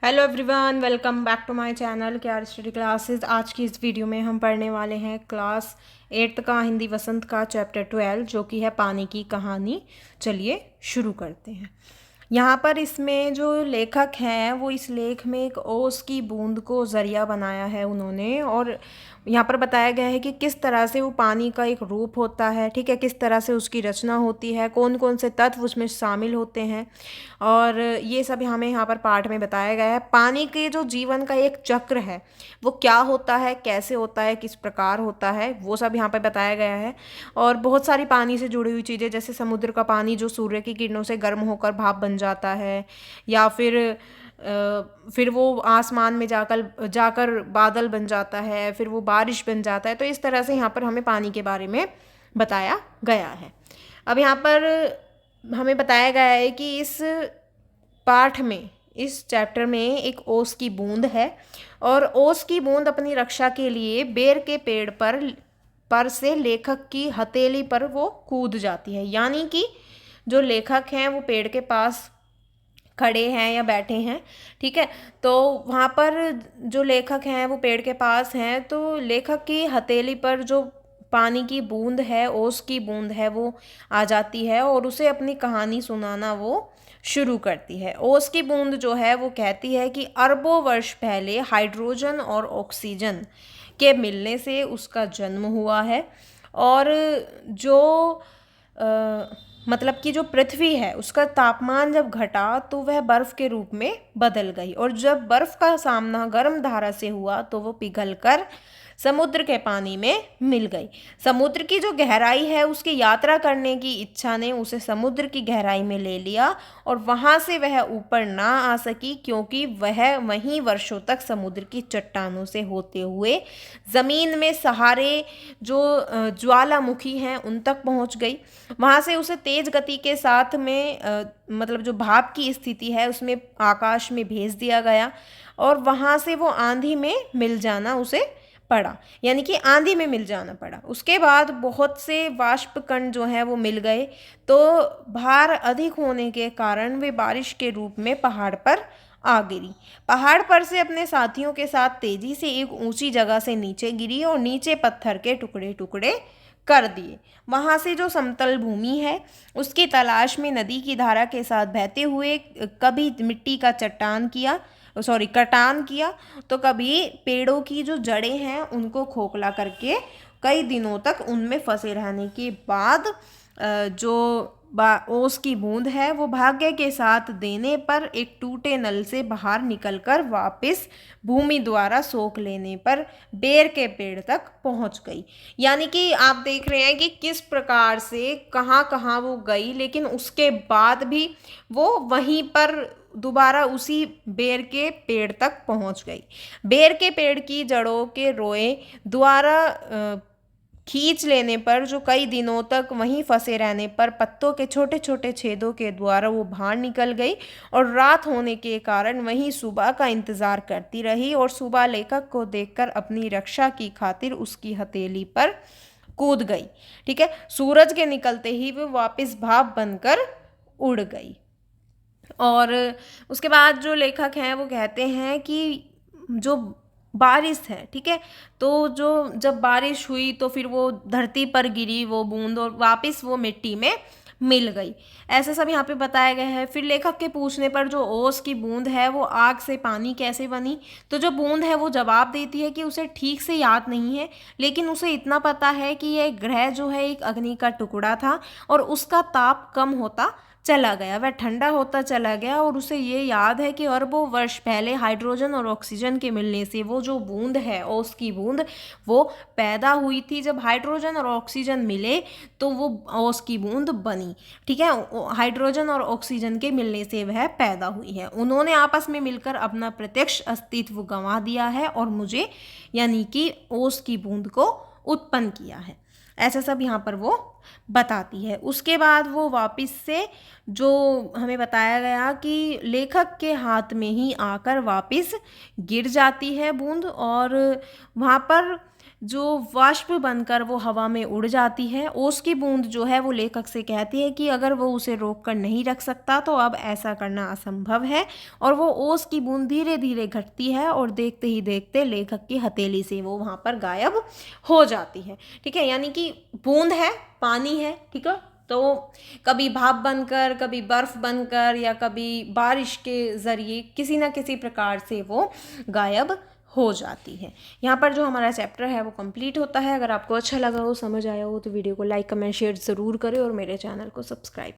Hello everyone, welcome back to my channel KR study classes. आज की इस video में हम पढ़ने वाले हैं क्लास 8th का हिंदी वसंत का चैप्टर 12 जो कि है पानी की कहानी। चलिए शुरू करते हैं। यहाँ पर इसमें जो लेखक हैं वो इस लेख में एक ओस की बूंद को ज़रिया बनाया है उन्होंने, और यहाँ पर बताया गया है कि किस तरह से वो पानी का एक रूप होता है, ठीक है, किस तरह से उसकी रचना होती है, कौन कौन से तत्व उसमें शामिल होते हैं, और ये सब हमें यहाँ पर पाठ में बताया गया है। पानी के जो जीवन का एक चक्र है वो क्या होता है, कैसे होता है, किस प्रकार होता है, वो सब यहाँ पर बताया गया है। और बहुत सारी पानी से जुड़ी हुई चीज़ें, जैसे समुद्र का पानी जो सूर्य की किरणों से गर्म होकर भाप बन जाता है, या फिर वो आसमान में जाकर जाकर बादल बन जाता है, फिर वो बारिश बन जाता है। तो इस तरह से यहाँ पर हमें पानी के बारे में बताया गया है। अब यहाँ पर हमें बताया गया है कि इस पाठ में, इस चैप्टर में एक ओस की बूंद है, और ओस की बूंद अपनी रक्षा के लिए बेर के पेड़ पर से लेखक की हथेली पर वो कूद जाती है। यानी कि जो लेखक हैं वो पेड़ के पास खड़े हैं या बैठे हैं, ठीक है, तो वहाँ पर जो लेखक हैं वो पेड़ के पास हैं, तो लेखक की हथेली पर जो पानी की बूंद है, ओस की बूंद है, वो आ जाती है और उसे अपनी कहानी सुनाना वो शुरू करती है। ओस की बूंद जो है वो कहती है कि अरबों वर्ष पहले हाइड्रोजन और ऑक्सीजन के मिलने से उसका जन्म हुआ है, और जो मतलब कि जो पृथ्वी है उसका तापमान जब घटा तो वह बर्फ के रूप में बदल गई, और जब बर्फ का सामना गर्म धारा से हुआ तो वो पिघलकर समुद्र के पानी में मिल गई। समुद्र की जो गहराई है उसकी यात्रा करने की इच्छा ने उसे समुद्र की गहराई में ले लिया, और वहाँ से वह ऊपर ना आ सकी क्योंकि वह वहीं वर्षों तक समुद्र की चट्टानों से होते हुए ज़मीन में सहारे जो ज्वालामुखी हैं उन तक पहुँच गई। वहाँ से उसे तेज गति के साथ में मतलब जो भाप की स्थिति है उसमें आकाश में भेज दिया गया, और वहाँ से वो आंधी में मिल जाना उसे पड़ा, यानी कि आंधी में मिल जाना पड़ा। उसके बाद बहुत से वाष्प कण जो हैं वो मिल गए, तो भार अधिक होने के कारण वे बारिश के रूप में पहाड़ पर आ गिरी। पहाड़ पर से अपने साथियों के साथ तेजी से एक ऊंची जगह से नीचे गिरी और नीचे पत्थर के टुकड़े टुकड़े कर दिए। वहाँ से जो समतल भूमि है उसकी तलाश में नदी की धारा के साथ बहते हुए कभी मिट्टी का कटान किया, तो कभी पेड़ों की जो जड़ें हैं उनको खोखला करके कई दिनों तक उनमें फंसे रहने के बाद जो ओस की बूंद है वो भाग्य के साथ देने पर एक टूटे नल से बाहर निकलकर वापस भूमि द्वारा सोख लेने पर बेर के पेड़ तक पहुंच गई। यानी कि आप देख रहे हैं कि किस प्रकार से कहाँ कहाँ वो गई, लेकिन उसके बाद भी वो वहीं पर दोबारा उसी बेर के पेड़ तक पहुंच गई। बेर के पेड़ की जड़ों के रोए द्वारा खींच लेने पर, जो कई दिनों तक वहीं फंसे रहने पर पत्तों के छोटे छोटे छेदों के द्वारा वो बाहर निकल गई, और रात होने के कारण वहीं सुबह का इंतजार करती रही, और सुबह लेखक को देखकर अपनी रक्षा की खातिर उसकी हथेली पर कूद गई। ठीक है, सूरज के निकलते ही वो वापस भाप बनकर उड़ गई। और उसके बाद जो लेखक हैं वो कहते हैं कि जो बारिश है, ठीक है, तो जो जब बारिश हुई तो फिर वो धरती पर गिरी वो बूंद और वापस वो मिट्टी में मिल गई। ऐसा सब यहाँ पे बताया गया है। फिर लेखक के पूछने पर जो ओस की बूंद है वो आग से पानी कैसे बनी, तो जो बूंद है वो जवाब देती है कि उसे ठीक से याद नहीं है, लेकिन उसे इतना पता है कि यह ग्रह जो है एक अग्नि का टुकड़ा था और उसका ताप कम होता चला गया, वह ठंडा होता चला गया, और उसे ये याद है कि अरबों वर्ष पहले हाइड्रोजन और ऑक्सीजन के मिलने से वो जो बूंद है, ओस की बूंद, वो पैदा हुई थी। जब हाइड्रोजन और ऑक्सीजन मिले तो वो ओस की बूंद बनी। ठीक है, हाइड्रोजन और ऑक्सीजन के मिलने से वह पैदा हुई है। उन्होंने आपस में मिलकर अपना प्रत्यक्ष अस्तित्व गंवा दिया है और मुझे, यानी कि ओस की बूंद को उत्पन्न किया है। ऐसा सब यहाँ पर वो बताती है। उसके बाद वो वापस से जो हमें बताया गया कि लेखक के हाथ में ही आकर वापस गिर जाती है बूंद, और वहाँ पर जो वाष्प बनकर वो हवा में उड़ जाती है। ओस की बूंद जो है वो लेखक से कहती है कि अगर वो उसे रोक कर नहीं रख सकता तो अब ऐसा करना असंभव है, और वो ओस की बूंद धीरे धीरे घटती है और देखते ही देखते लेखक की हथेली से वो वहाँ पर गायब हो जाती है। ठीक है, यानी कि बूंद है, पानी है, ठीक है, तो कभी भाप बनकर, कभी बर्फ बनकर, या कभी बारिश के ज़रिए किसी ना किसी प्रकार से वो गायब हो जाती है। यहाँ पर जो हमारा चैप्टर है वो कंप्लीट होता है। अगर आपको अच्छा लगा हो, समझ आया हो, तो वीडियो को लाइक, कमेंट, शेयर ज़रूर करें और मेरे चैनल को सब्सक्राइब